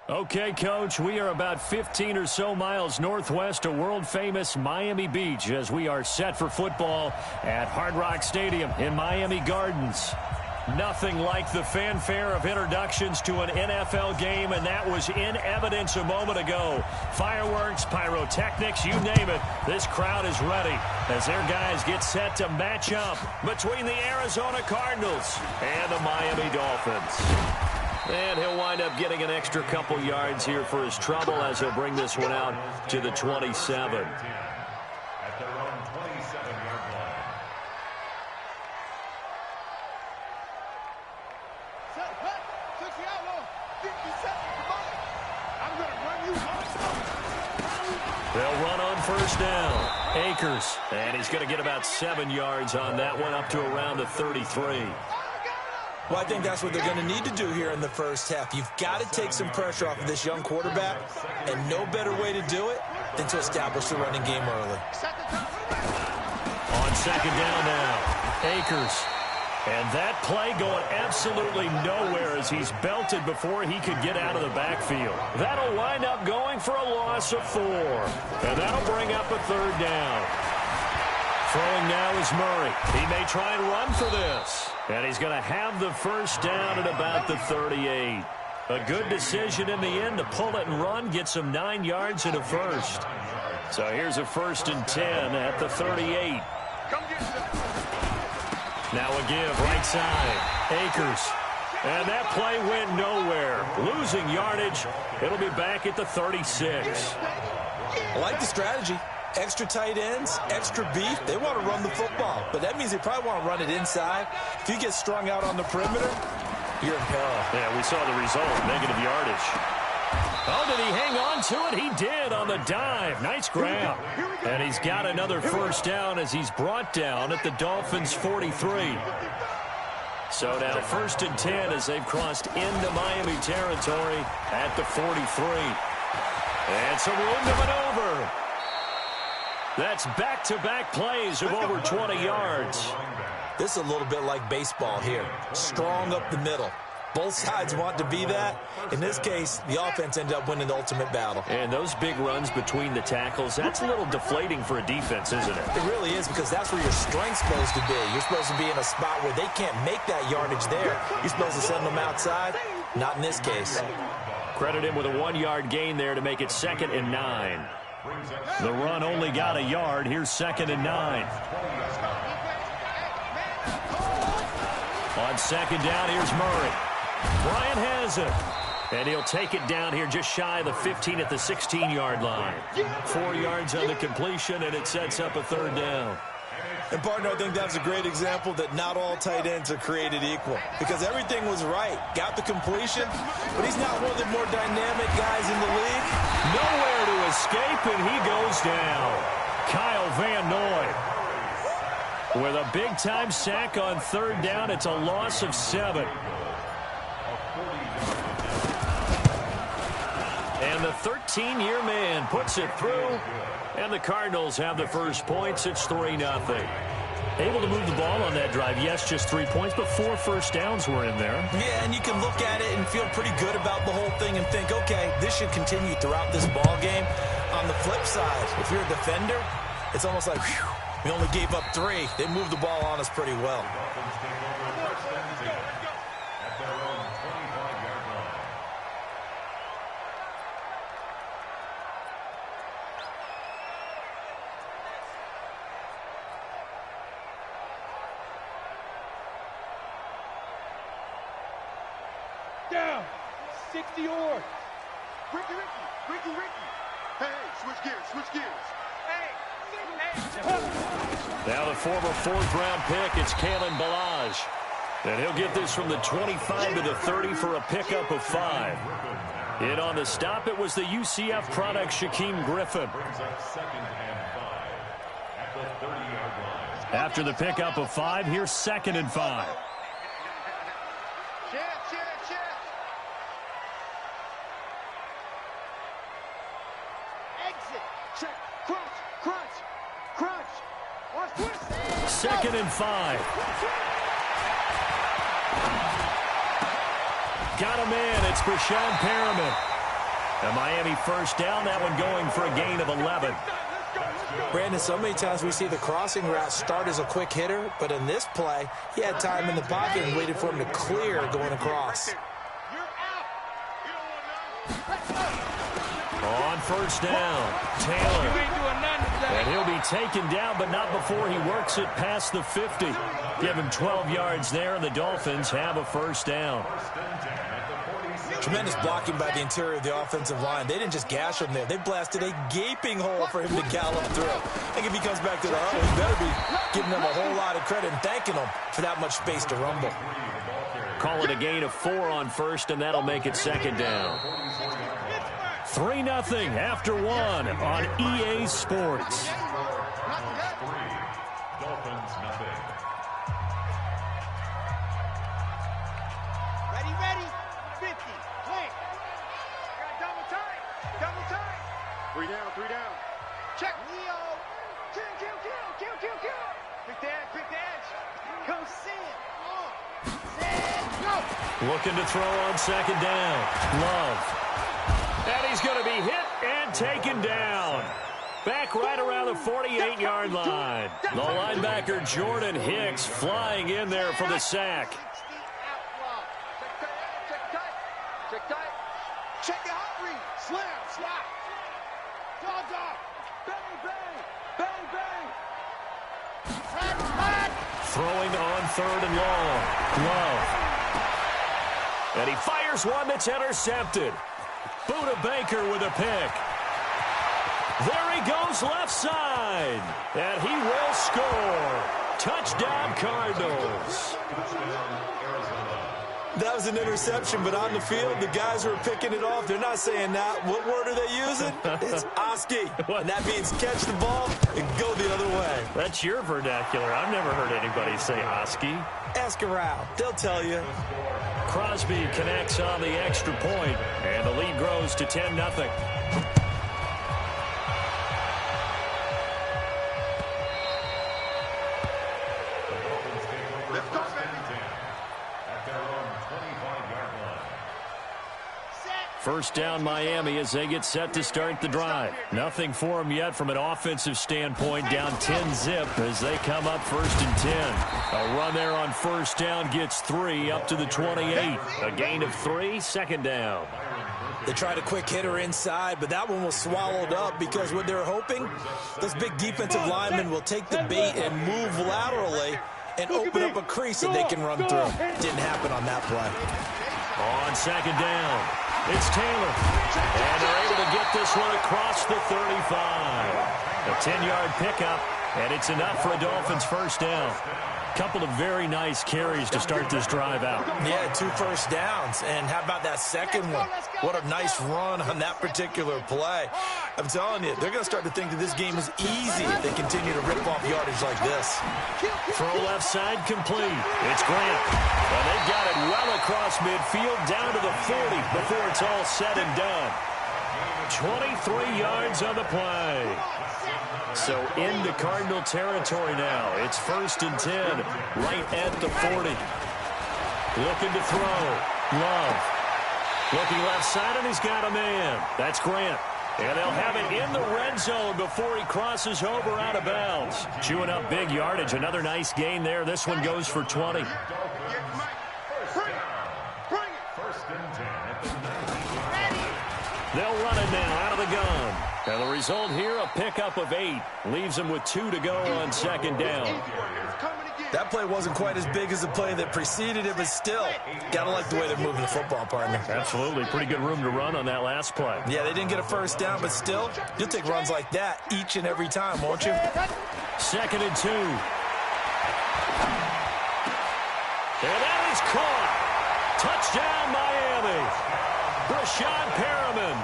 Okay, Coach, we are about 15 or so miles northwest of world-famous Miami Beach as we are set for football at Hard Rock Stadium in Miami Gardens. Nothing like the fanfare of introductions to an NFL game, and that was in evidence a moment ago. Fireworks, pyrotechnics, you name it. This crowd is ready as their guys get set to match up between the Arizona Cardinals and the Miami Dolphins. And he'll wind up getting an extra couple yards here for his trouble as he'll bring this one out to the 27. At their own 27-yard line. They'll run on first down. Akers. And he's going to get about 7 yards on that one, up to around the 33. Well, I think that's what they're going to need to do here in the first half. You've got to take some pressure off of this young quarterback, and no better way to do it than to establish the running game early. On second down now, Akers. And that play going absolutely nowhere as he's belted before he could get out of the backfield. That'll wind up going for a loss of 4. And that'll bring up a third down. Throwing now is Murray. He may try and run for this. And he's going to have the first down at about the 38. A good decision in the end to pull it and run, get some 9 yards and a first. So here's a 1st and 10 at the 38. Now a give right side. Akers. And that play went nowhere. Losing yardage. It'll be back at the 36. I like the strategy. Extra tight ends, extra beef. They want to run the football, but that means they probably want to run it inside. If you get strung out on the perimeter, you're in peril. Yeah, we saw the result, negative yardage. Oh, did he hang on to it? He did on the dive. Nice grab. And he's got another first down as he's brought down at the Dolphins' 43. So now 1st and 10 as they've crossed into Miami territory at the 43. And some room to maneuver. That's back-to-back plays of over 20 yards. This is a little bit like baseball here. Strong up the middle. Both sides want to be that. In this case, the offense ended up winning the ultimate battle. And those big runs between the tackles, that's a little deflating for a defense, isn't it? It really is, because that's where your strength's supposed to be. You're supposed to be in a spot where they can't make that yardage there. You're supposed to send them outside. Not in this case. Credit him with a 1-yard gain there to make it 2nd and 9. The run only got a yard. Here's 2nd and 9. On second down, here's Murray. Bryant has it. And he'll take it down here just shy of the 15 at the 16-yard line. 4 yards on the completion, and it sets up a third down. And, partner, I think that's a great example that not all tight ends are created equal. Because everything was right. Got the completion, but he's not one of the more dynamic guys in the league. Nowhere to escape, and he goes down. Kyle Van Noy. With a big-time sack on third down, it's a loss of 7. And the 13-year man puts it through. And the Cardinals have the first points. It's 3-0. Able to move the ball on that drive. Yes, just 3 points, but 4 first downs were in there. Yeah, and you can look at it and feel pretty good about the whole thing and think, okay, this should continue throughout this ball game. On the flip side, if you're a defender, it's almost like, whew, we only gave up 3. They moved the ball on us pretty well. Down, 60 yards. Ricky. Hey, switch gears. Now the former 4th-round pick, it's Kalen Ballage. And he'll get this from the 25 to the 30 for a pickup of 5. In on the stop, it was the UCF product, Shaquem Griffin. After the pickup of 5, here's 2nd and 5. Second and 5. Got a man. It's Brashad Perriman. A Miami first down, that one going for a gain of 11. Brandon, so many times we see the crossing route start as a quick hitter, but in this play, he had time in the pocket and waited for him to clear going across. On first down, Taylor. And he'll be taken down, but not before he works it past the 50. Give him 12 yards there, and the Dolphins have a first down. Tremendous blocking by the interior of the offensive line. They didn't just gash him there. They blasted a gaping hole for him to gallop through. I think if he comes back to the huddle, he better be giving them a whole lot of credit and thanking them for that much space to rumble. Call it a gain of 4 on first, and that'll make it second down. 3-0 after 1 on EA Sports. Dolphins nothing. Ready, 50, quick. Double time. 3 down. Check. Leo. Kill. Quick edge. Come set, go. Looking to throw on second down. Love. And he's going to be hit and taken down. Back right around the 48-yard line. The linebacker Jordan Hicks flying in there for the sack. Check the hot read. Slam, slap. Dog. Bang. Flat. Throwing on third and long. Love. And he fires one that's intercepted. Buda Baker with a pick. There he goes left side. And he will score. Touchdown Cardinals. That was an interception, but on the field, the guys who are picking it off, they're not saying that. What word are they using? It's Oski. And that means catch the ball and go the other way. That's your vernacular. I've never heard anybody say Oski. Ask around. They'll tell you. Crosby connects on the extra point, and the lead grows to 10-0. Let's go, at their own 25-yard line. First down Miami as they get set to start the drive. Nothing for them yet from an offensive standpoint. Down 10-0 as they come up first and 10. A run there on first down gets 3 up to the 28. A gain of 3, second down. They tried a quick hitter inside, but that one was swallowed up because what they're hoping, those big defensive linemen will take the bait and move laterally and open up a crease that they can run through. Didn't happen on that play. On second down, it's Taylor. And they're able to get this one across the 35. A 10-yard pickup, and it's enough for a Dolphins first down. Couple of very nice carries to start this drive out. Yeah, 2 first downs. And how about that second one? What a nice run on that particular play. I'm telling you, they're going to start to think that this game is easy if they continue to rip off yardage like this. Throw left side complete. It's Grant. And they've got it well across midfield down to the 40 before it's all said and done. 23 yards on the play. So into Cardinal territory now. It's first and 10 right at the 40. Looking to throw. Love. Looking left side, and he's got a man. That's Grant. And they'll have it in the red zone before he crosses over out of bounds. Chewing up big yardage. Another nice gain there. This one goes for 20. They'll run it now out of the gun. And the result here, a pickup of 8. Leaves them with 2 to go on second down. That play wasn't quite as big as the play that preceded it, but still, gotta like the way they're moving the football, partner. Absolutely. Pretty good room to run on that last play. Yeah, they didn't get a first down, but still, you'll take runs like that each and every time, won't you? Second and 2. And that is caught. Touchdown, Miami. Brashad Perriman,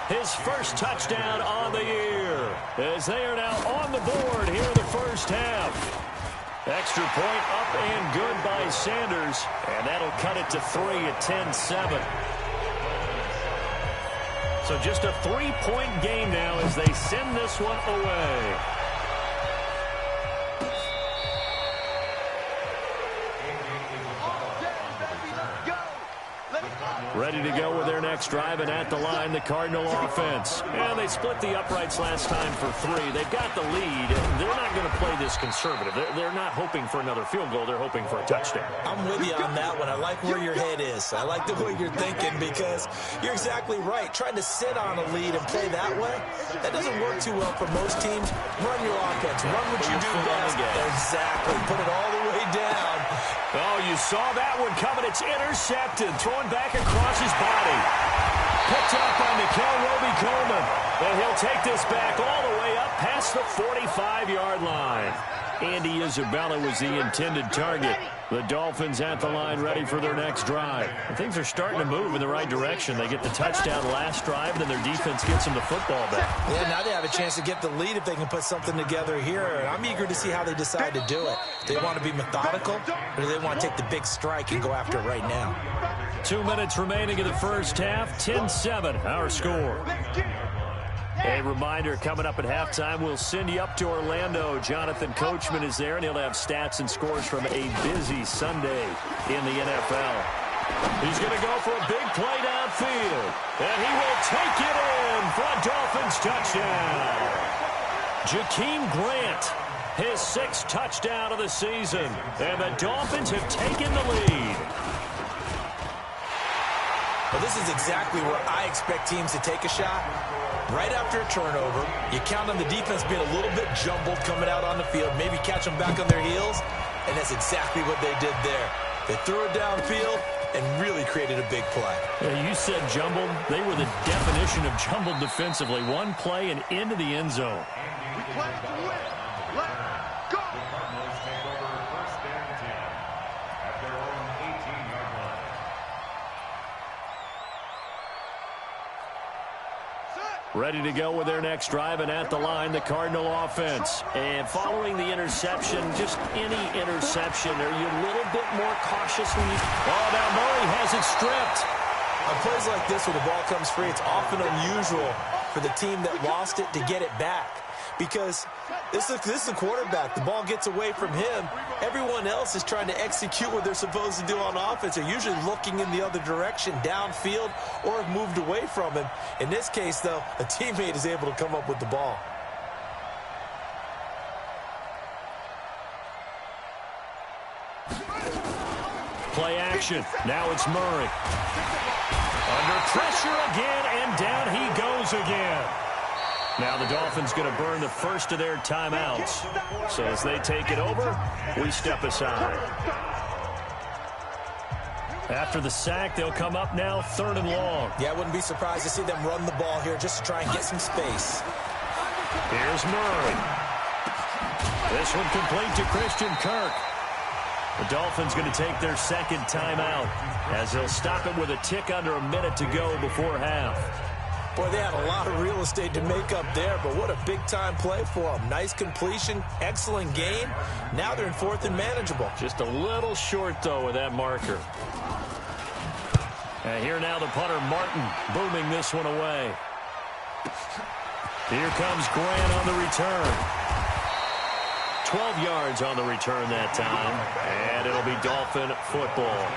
his first touchdown on the year, as they are now on the board here in the first half. Extra point up and good by Sanders, and that'll cut it to 3 at 10-7. So just a 3-point game now as they send this one away. Ready to go with their next next drive, and at the line, the Cardinal offense. And they split the uprights last time for 3. They've got the lead. They're not going to play this conservative. They're not hoping for another field goal. They're hoping for a touchdown. I'm with you on that one. I like where your head is. I like the way you're thinking because you're exactly right. Trying to sit on a lead and play that way, that doesn't work too well for most teams. Run your offense. Run what you do best. Exactly. Put it all the way down. Oh, you saw that one coming. It's intercepted. Throwing back across his body. Picked up by Mikel Roby-Coleman. And he'll take this back all the way up past the 45-yard line. Andy Isabella was the intended target. The Dolphins at the line ready for their next drive. And things are starting to move in the right direction. They get the touchdown last drive, then their defense gets them the football back. Yeah, now they have a chance to get the lead if they can put something together here. And I'm eager to see how they decide to do it. Do they want to be methodical, or do they want to take the big strike and go after it right now? 2 minutes remaining in the first half. 10-7, our score. A reminder, coming up at halftime, we'll send you up to Orlando. Jonathan Coachman is there, and he'll have stats and scores from a busy Sunday in the NFL. He's going to go for a big play downfield, and he will take it in for a Dolphins touchdown. Jakeem Grant, his 6th touchdown of the season, and the Dolphins have taken the lead. Well, this is exactly where I expect teams to take a shot. Right after a turnover, you count on the defense being a little bit jumbled coming out on the field, maybe catch them back on their heels, and that's exactly what they did there. They threw it downfield and really created a big play. Yeah, you said jumbled. They were the definition of jumbled defensively. One play and into the end zone. We play to win. Let's go. The Cardinals take over 1st and 10 at their own 18-yard line. Ready to go with their next drive, and at the line, the Cardinal offense. And following the interception, just any interception, are you a little bit more cautious when you... Oh, now Murray has it stripped. On plays like this where the ball comes free, it's often unusual for the team that lost it to get it back. Because this is the quarterback. The ball gets away from him. Everyone else is trying to execute what they're supposed to do on offense. They're usually looking in the other direction, downfield, or have moved away from him. In this case, though, a teammate is able to come up with the ball. Play action. Now it's Murray. Under pressure again, and down he goes again. Now the Dolphins going to burn the first of their timeouts. So as they take it over, we step aside. After the sack, they'll come up now 3rd and long. Yeah, I wouldn't be surprised to see them run the ball here just to try and get some space. Here's Murray. This one complete to Christian Kirk. The Dolphins going to take their 2nd timeout as they'll stop it with a tick under a minute to go before half. Boy, they had a lot of real estate to make up there, but what a big-time play for them. Nice completion, excellent game. Now they're in 4th and manageable. Just a little short, though, with that marker. And here now the punter, Martin, booming this one away. Here comes Grant on the return. 12 yards on the return that time, and it'll be Dolphin football.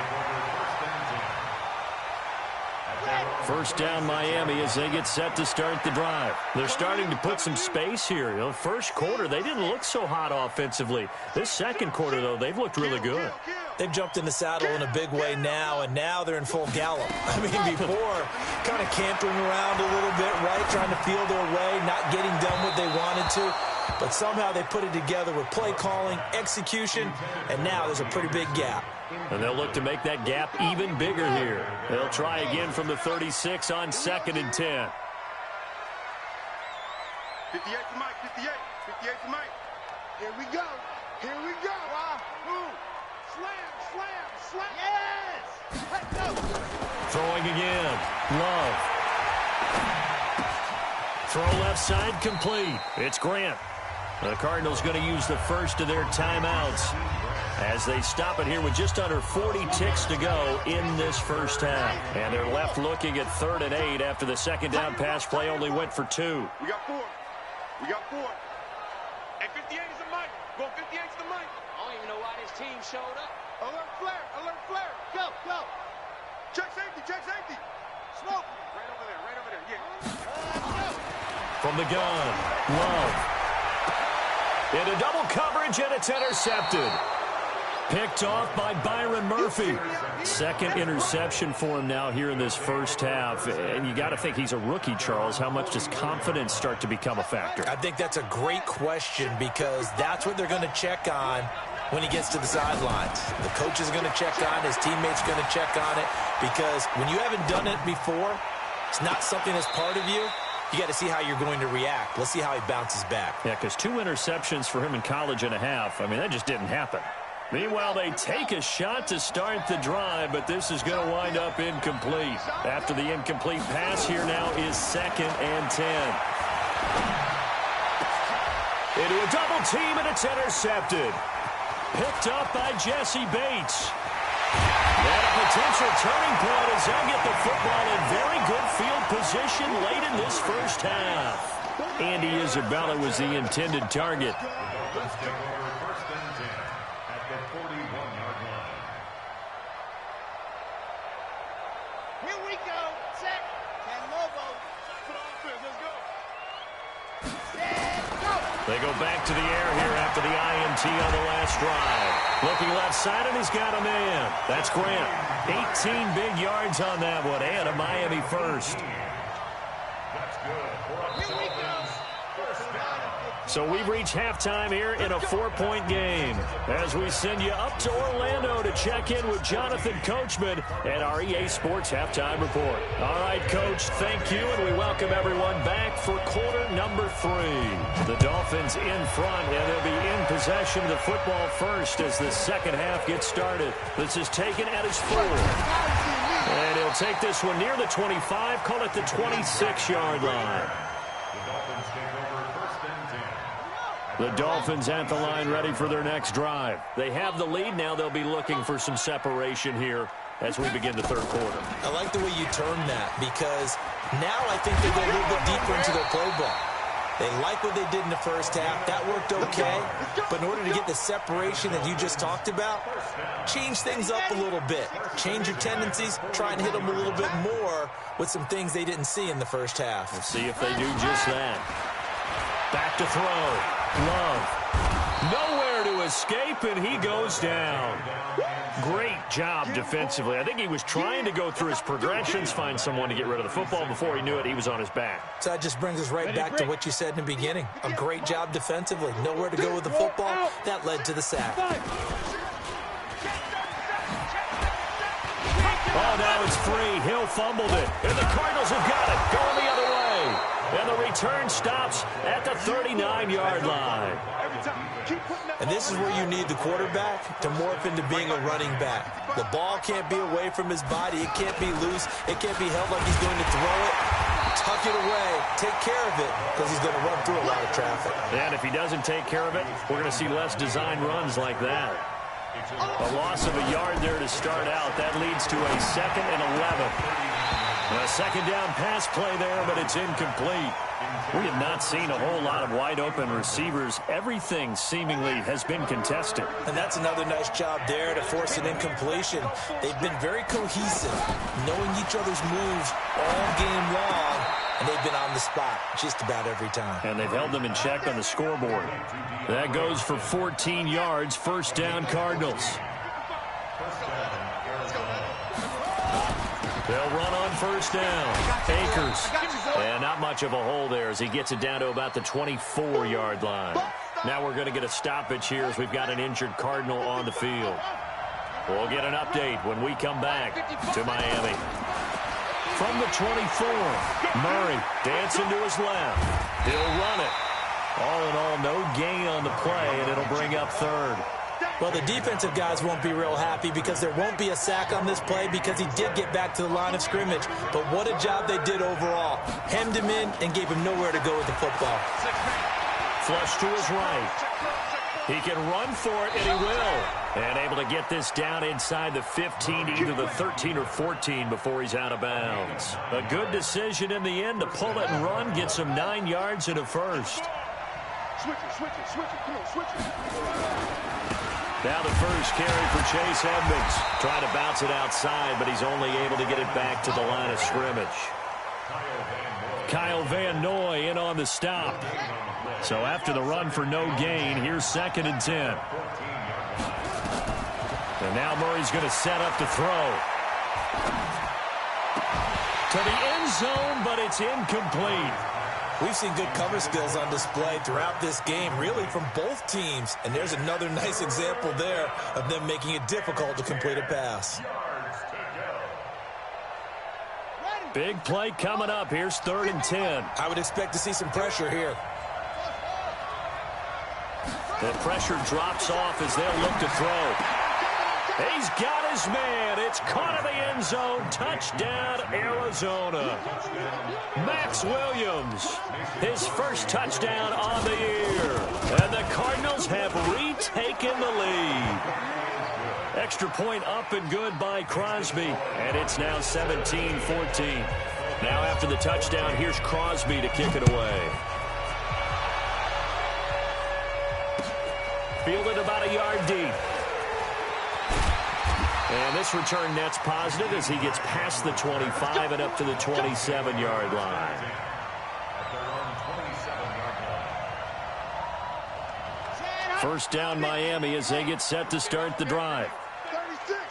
First down Miami as they get set to start the drive. They're starting to put some space here. You know, first quarter, they didn't look so hot offensively. This second quarter, though, they've looked really good. They've jumped in the saddle in a big way now, and now they're in full gallop. I mean, before, kind of cantering around a little bit, right, trying to feel their way, not getting done what they wanted to. But somehow they put it together with play calling, execution, and now there's a pretty big gap. And they'll look to make that gap even bigger here. They'll try again from the 36 on 2nd and 10. 58 to Mike, 58. 58 to Mike. Here we go. Here we go. Move. Slam, slam, slam. Yes. Let's go. Throwing again. Love. Throw left side complete. It's Grant. The Cardinals going to use the first of their timeouts as they stop it here with just under 40 ticks to go in this first half. And they're left looking at 3rd and 8 after the 2nd down pass play only went for 2. We got 4. We got 4. And 58 is the Mike. Go 58 is the Mike. I don't even know why this team showed up. Alert flare. Alert flare. Go, go. Check safety. Check safety. Smoke. Right over there, yeah. From the gun, Love. Into double coverage, and it's intercepted. Picked off by Byron Murphy. Second interception for him now here in this first half. And you got to think he's a rookie, Charles. How much does confidence start to become a factor? I think that's a great question because that's what they're going to check on when he gets to the sidelines. The coach is going to check on, his teammates are going to check on it, because when you haven't done it before, it's not something that's part of you. You got to see how you're going to react. Let's see how he bounces back. Yeah, because 2 interceptions for him in college and a half. I mean, that just didn't happen. Meanwhile, they take a shot to start the drive, but this is going to wind up incomplete. After the incomplete pass, here now is 2nd and 10. Into a double team, and it's intercepted. Picked up by Jesse Bates. And a potential turning point as they'll get the football in very good field position late in this first half. Andy Isabella was the intended target. Let's take over 1st and 10 at the 41-yard line. Here we go. Set. And Lobo. Let's go. Set. Go. They go back to the air here after the INT on the last drive. Looking left side, and he's got a man. That's Grant. 18 big yards on that one, and a Miami first. That's good for Here we go. first down. So we've reached halftime here in a 4-point game as we send you up to Orlando to check in with Jonathan Coachman at our EA Sports Halftime Report. All right, Coach, thank you, and we welcome everyone back for quarter number 3. The Dolphins in front, and they'll be in possession of the football first as the second half gets started. This is taken at his 4. And he'll take this one near the 25, call it the 26-yard line. The Dolphins take over 1st and 10. The Dolphins at the line ready for their next drive. They have the lead now. They'll be looking for some separation here as we begin the third quarter. I like the way you term that because now I think they go a little bit deeper into their play book. They like what they did in the first half. That worked okay. But in order to get the separation that you just talked about, change things up a little bit. Change your tendencies. Try and hit them a little bit more with some things they didn't see in the first half. We'll see if they do just that. Back to throw. Love. Nowhere to escape, and he goes down. Great job defensively. I think he was trying to go through his progressions, find someone to get rid of the football. Before he knew it, he was on his back. So that just brings us right back to what you said in the beginning. A great job defensively. Nowhere to go with the football. That led to the sack. Oh, now it's free. Hill fumbled it. And the Cardinals have got it. Going the other way. And the return stops at the 39-yard line. And this is where you need the quarterback to morph into being a running back. The ball can't be away from his body. It can't be loose. It can't be held like he's going to throw it. Tuck it away. Take care of it because he's going to run through a lot of traffic. And if he doesn't take care of it, we're going to see less design runs like that. A loss of a yard there to start out. That leads to a 2nd and 11. A second down pass play there, but it's incomplete. We have not seen a whole lot of wide open receivers. Everything seemingly has been contested. And that's another nice job there to force an incompletion. They've been very cohesive, knowing each other's moves all game long, and they've been on the spot just about every time. And they've held them in check on the scoreboard. That goes for 14 yards. First down, Cardinals. They'll run on first down. Akers. And not much of a hole there as he gets it down to about the 24-yard line. Now we're going to get a stoppage here as we've got an injured Cardinal on the field. We'll get an update when we come back to Miami. From the 24, Murray dancing to his left. He'll run it. All in all, no gain on the play, and it'll bring up third. Well, the defensive guys won't be real happy because there won't be a sack on this play because he did get back to the line of scrimmage. But what a job they did overall. Hemmed him in and gave him nowhere to go with the football. Flush to his right. He can run for it, and he will. And able to get this down inside the 15, either the 13 or 14 before he's out of bounds. A good decision in the end to pull it and run, gets him 9 yards and a first. Switch it. Come on, switch it. Now the first carry for Chase Edmonds. Trying to bounce it outside, but he's only able to get it back to the line of scrimmage. Kyle Van Noy in on the stop. So after the run for no gain, here's 2nd and 10. And now Murray's going to set up to throw. To the end zone, but it's incomplete. We've seen good cover skills on display throughout this game, really from both teams. And there's another nice example there of them making it difficult to complete a pass. Big play coming up. Here's 3rd and 10. I would expect to see some pressure here. The pressure drops off as they'll look to throw. He's got his man. It's caught in the end zone. Touchdown, Arizona. Max Williams, his first touchdown on the year. And the Cardinals have retaken the lead. Extra point up and good by Crosby. And it's now 17-14. Now after the touchdown, here's Crosby to kick it away. Fielded about a yard deep. And this return net's positive as he gets past the 25 and up to the 27-yard line. First down Miami as they get set to start the drive.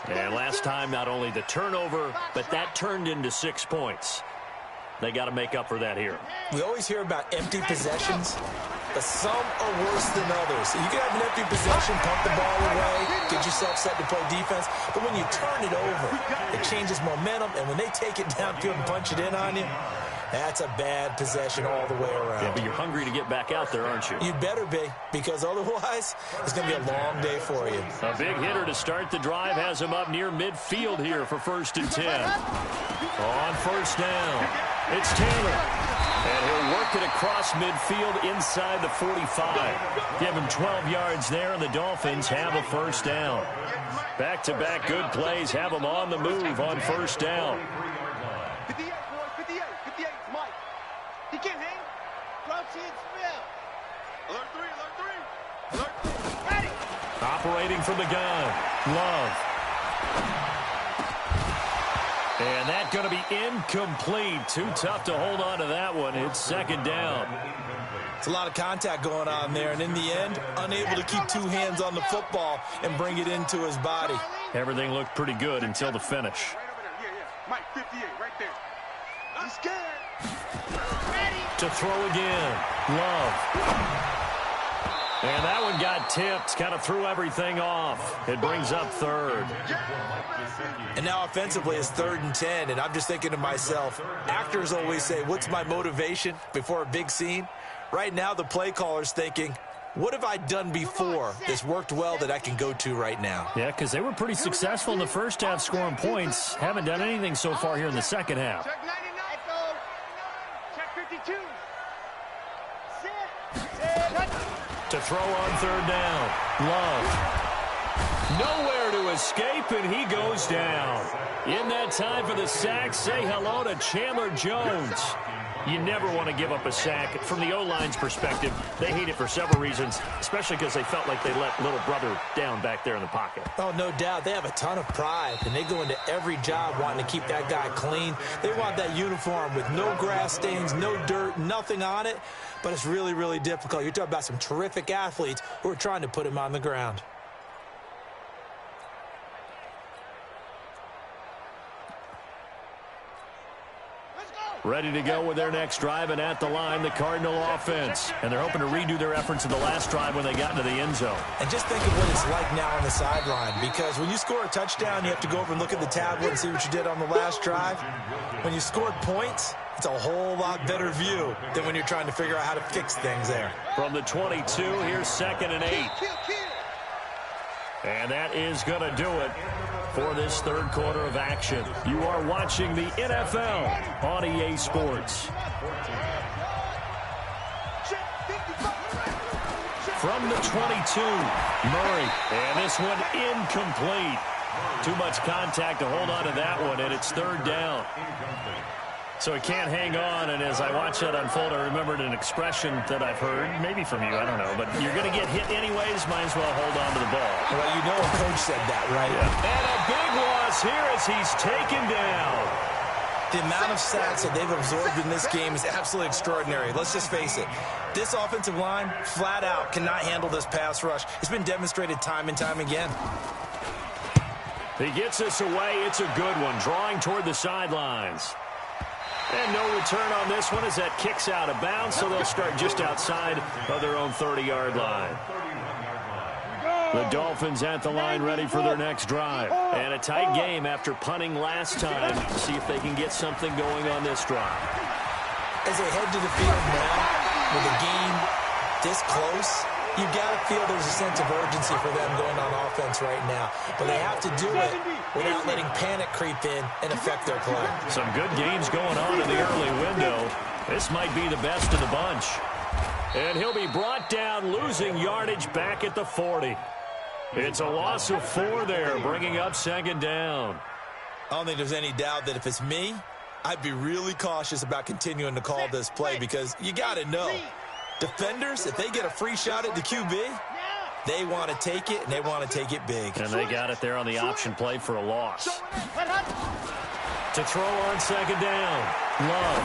And last time, not only the turnover, but that turned into 6 points. They got to make up for that here. We always hear about empty possessions, but some are worse than others. You can have an empty possession, pump the ball away, get yourself set to play defense, but when you turn it over, it changes momentum, and when they take it downfield and punch it in on you, that's a bad possession all the way around. Yeah, but you're hungry to get back out there, aren't you? You'd better be, because otherwise, it's going to be a long day for you. A big hitter to start the drive has him up near midfield here for 1st and 10. On 1st down, it's Taylor. And he'll work it across midfield inside the 45. Give him 12 yards there, and the Dolphins have a 1st down. Back-to-back good plays have them on the move on 1st down. 58, boys, 58, 58, Mike. He can't hang. Crouch in, spell. Alert 3, alert 3. Alert 3. Ready. Operating from the gun, Love. And that's going to be incomplete. Too tough to hold on to that one. It's 2nd down. It's a lot of contact going on there, and in the end, unable to keep 2 hands on the football and bring it into his body. Everything looked pretty good until the finish. Right over there. Yeah. Mike, 58, right there. He's scared. Ready. To throw again, Love. And that one got tipped, kind of threw everything off. It brings up 3rd. And now offensively it's 3rd and 10, and I'm just thinking to myself, actors always say, what's my motivation before a big scene? Right now the play caller's thinking, what have I done before that's worked well that I can go to right now? Yeah, because they were pretty successful in the first half scoring points. Haven't done anything so far here in the second half. Check 99. Check 52. Sit. To throw on 3rd down, Love. Nowhere to escape, and he goes down. In that time for the sack, say hello to Chandler Jones. You never want to give up a sack. From the O-line's perspective, they hate it for several reasons, especially because they felt like they let little brother down back there in the pocket. Oh, no doubt. They have a ton of pride, and they go into every job wanting to keep that guy clean. They want that uniform with no grass stains, no dirt, nothing on it, but it's really, really difficult. You're talking about some terrific athletes who are trying to put him on the ground. Ready to go with their next drive, and at the line, the Cardinal offense. And they're hoping to redo their efforts in the last drive when they got into the end zone. And just think of what it's like now on the sideline, because when you score a touchdown, you have to go over and look at the tablet and see what you did on the last drive. When you scored points, it's a whole lot better view than when you're trying to figure out how to fix things there. From the 22, here's 2nd and 8. And that is going to do it for this 3rd quarter of action. You are watching the NFL on EA Sports. From the 22, Murray. And this one incomplete. Too much contact to hold on to that one, and it's 3rd down. So he can't hang on, and as I watch that unfold, I remembered an expression that I've heard, maybe from you, I don't know, but you're going to get hit anyways, might as well hold on to the ball. Well, you know a coach said that, right? Yeah. And a big loss here as he's taken down. The amount of sacks that they've absorbed in this game is absolutely extraordinary. Let's just face it. This offensive line, flat out, cannot handle this pass rush. It's been demonstrated time and time again. He gets this away. It's a good one, drawing toward the sidelines. And no return on this one as that kicks out of bounds, so they'll start just outside of their own 30-yard line. The Dolphins at the line ready for their next drive. And a tight game after punting last time. See if they can get something going on this drive. As they head to the field now, with the game this close, you've got to feel there's a sense of urgency for them going on offense right now. But they have to do it without letting panic creep in and affect their play. Some good games going on in the early window. This might be the best of the bunch. And he'll be brought down, losing yardage back at the 40. It's a loss of 4 there, bringing up second down. I don't think there's any doubt that if it's me, I'd be really cautious about continuing to call this play because you got to know, defenders, if they get a free shot at the QB, they want to take it, and they want to take it big. And they got it there on the option play for a loss. To throw on second down, Love.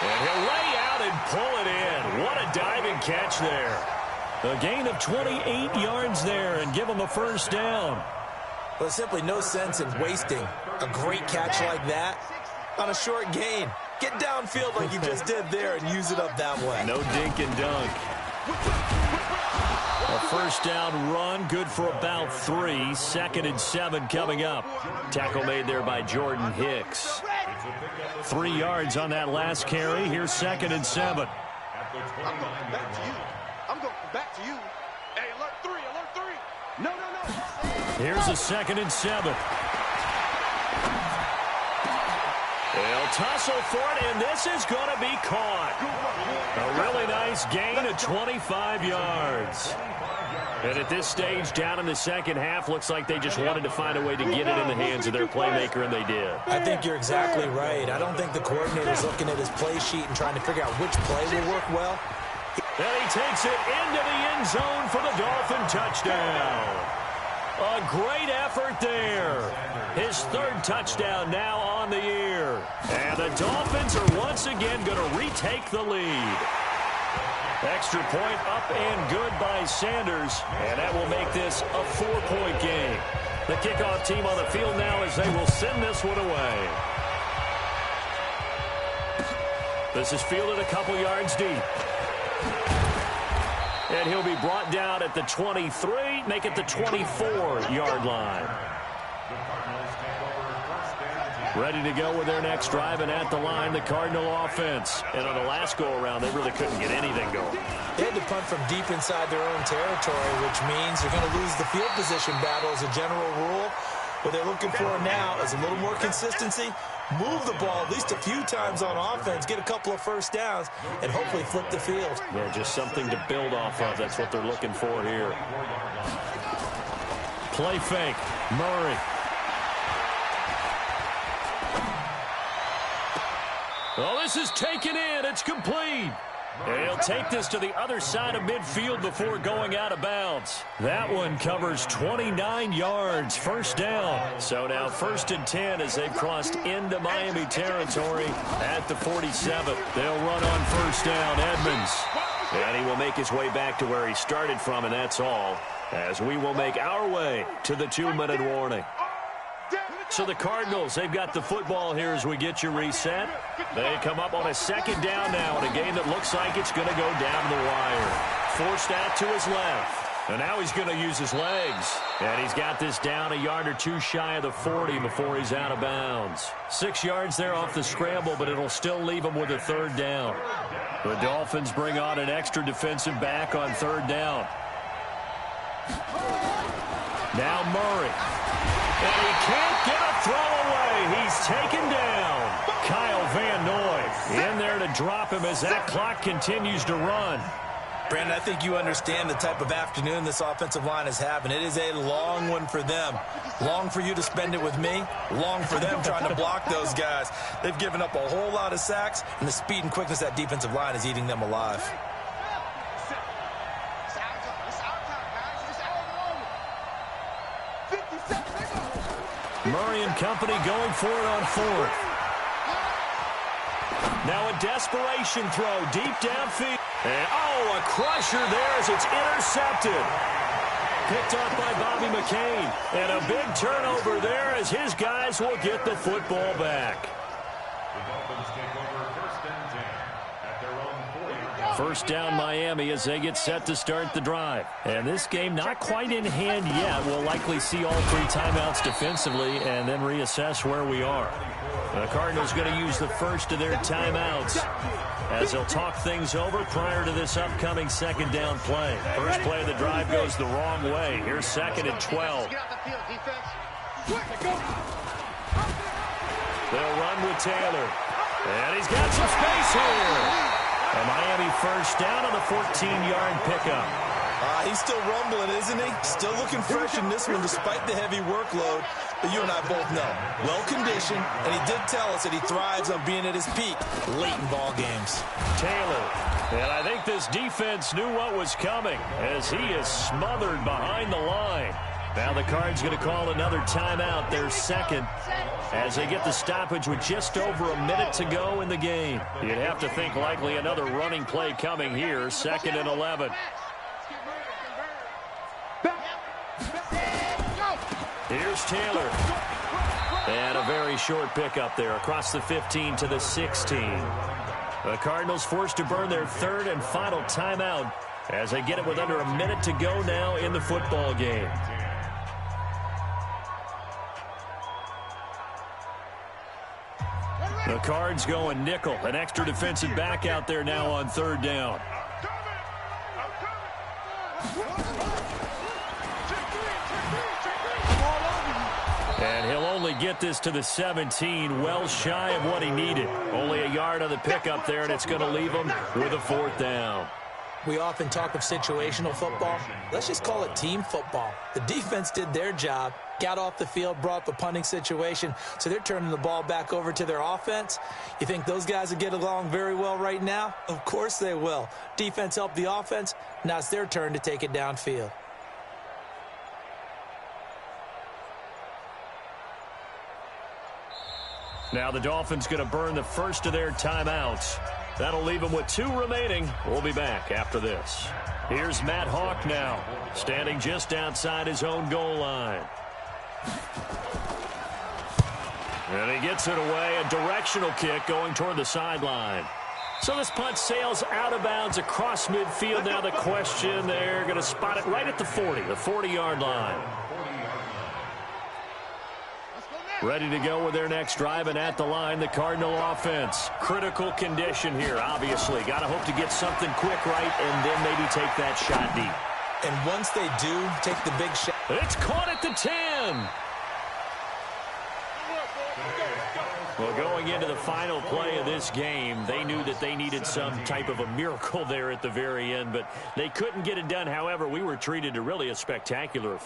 And he'll lay out and pull it in. What a diving catch there. A gain of 28 yards there and give them a first down. Well, there's simply no sense in wasting a great catch like that on a short gain. Get downfield like you just did there and use it up that way. No dink and dunk. A first down run, good for about 3. 2nd and 7 coming up. Tackle made there by Jordan Hicks. 3 yards on that last carry. Here's 2nd and 7. I'm going back to you. I'm going back to you. Hey, alert 3, alert 3. No, no, no. Here's a 2nd and 7. They'll tussle for it, and this is going to be caught. A really nice gain of 25 yards. And at this stage, down in the second half, looks like they just wanted to find a way to get it in the hands of their playmaker, and they did. I think you're exactly right. I don't think the coordinator's looking at his play sheet and trying to figure out which play will work well. And he takes it into the end zone for the Dolphin touchdown. A great effort there. His 3rd touchdown now on the year. And the Dolphins are once again going to retake the lead. Extra point up and good by Sanders. And that will make this a 4-point game. The kickoff team on the field now as they will send this one away. This is fielded a couple yards deep. And he'll be brought down at the 23, make it the 24-yard line. Ready to go with their next drive, and at the line, the Cardinal offense. And on the last go-around, they really couldn't get anything going. They had to punt from deep inside their own territory, which means they're going to lose the field position battle as a general rule. What they're looking for now is a little more consistency, move the ball at least a few times on offense, get a couple of first downs, and hopefully flip the field. Yeah, just something to build off of. That's what they're looking for here. Play fake. Murray. Oh, this is taken in. It's complete. And he'll take this to the other side of midfield before going out of bounds. That one covers 29 yards, first down. So now 1st and 10 as they've crossed into Miami territory at the 47. They'll run on first down, Edmonds. And he will make his way back to where he started from, and that's all, as we will make our way to the 2-minute warning. So the Cardinals, they've got the football here as we get you reset. They come up on a 2nd down now in a game that looks like it's going to go down the wire. Forced out to his left. And now he's going to use his legs. And he's got this down a yard or 2 shy of the 40 before he's out of bounds. 6 yards there off the scramble, but it'll still leave him with a 3rd down. The Dolphins bring on an extra defensive back on 3rd down. Now Murray. And he can't get a throw away. He's taken down. Kyle Van Noy in there to drop him as that clock continues to run. Brandon, I think you understand the type of afternoon this offensive line is having. It is a long one for them. Long for you to spend it with me. Long for them trying to block those guys. They've given up a whole lot of sacks, and the speed and quickness of that defensive line is eating them alive. Murray and company going for it on fourth. Now a desperation throw deep downfield. And, a crusher there as it's intercepted. Picked up by Bobby McCain. And a big turnover there as his guys will get the football back. The Dolphins take over 1st and 10 at their own 40. First down Miami as they get set to start the drive. And this game not quite in hand yet. We'll likely see all 3 timeouts defensively and then reassess where we are. The Cardinals going to use the first of their timeouts as they'll talk things over prior to this upcoming 2nd down play. First play of the drive goes the wrong way. Here's 2nd and 12. They'll run with Taylor. And he's got some space here. A Miami first down on the 14-yard pickup. He's still rumbling, isn't he? Still looking fresh in this one despite the heavy workload. But you and I both know, well-conditioned, and he did tell us that he thrives on being at his peak late in ball games. Taylor, and I think this defense knew what was coming as he is smothered behind the line. Now the Cards going to call another timeout, their second, as they get the stoppage with just over a minute to go in the game. You'd have to think likely another running play coming here, 2nd and 11. Here's Taylor. And a very short pickup there across the 15 to the 16. The Cardinals forced to burn their 3rd and final timeout as they get it with under a minute to go now in the football game. The Cards going nickel. An extra defensive back out there now on 3rd down. And he'll only get this to the 17, well shy of what he needed. Only a yard on the pickup there, and it's going to leave him with a 4th down. We often talk of situational football. Let's just call it team football. The defense did their job, got off the field, brought up a punting situation, so they're turning the ball back over to their offense. You think those guys will get along very well right now? Of course they will. Defense helped the offense. Now it's their turn to take it downfield. Now the Dolphins going to burn the first of their timeouts. That'll leave them with 2 remaining. We'll be back after this. Here's Matt Hawk now, standing just outside his own goal line. And he gets it away, a directional kick going toward the sideline. So this punt sails out of bounds across midfield. Now the question, they're going to spot it right at the 40, the 40-yard line. Ready to go with their next drive, and at the line, the Cardinal offense. Critical condition here, obviously. Got to hope to get something quick right and then maybe take that shot deep. And once they do, take the big shot. It's caught at the 10. Well, going into the final play of this game, they knew that they needed some type of a miracle there at the very end, but they couldn't get it done. However, we were treated to really a spectacular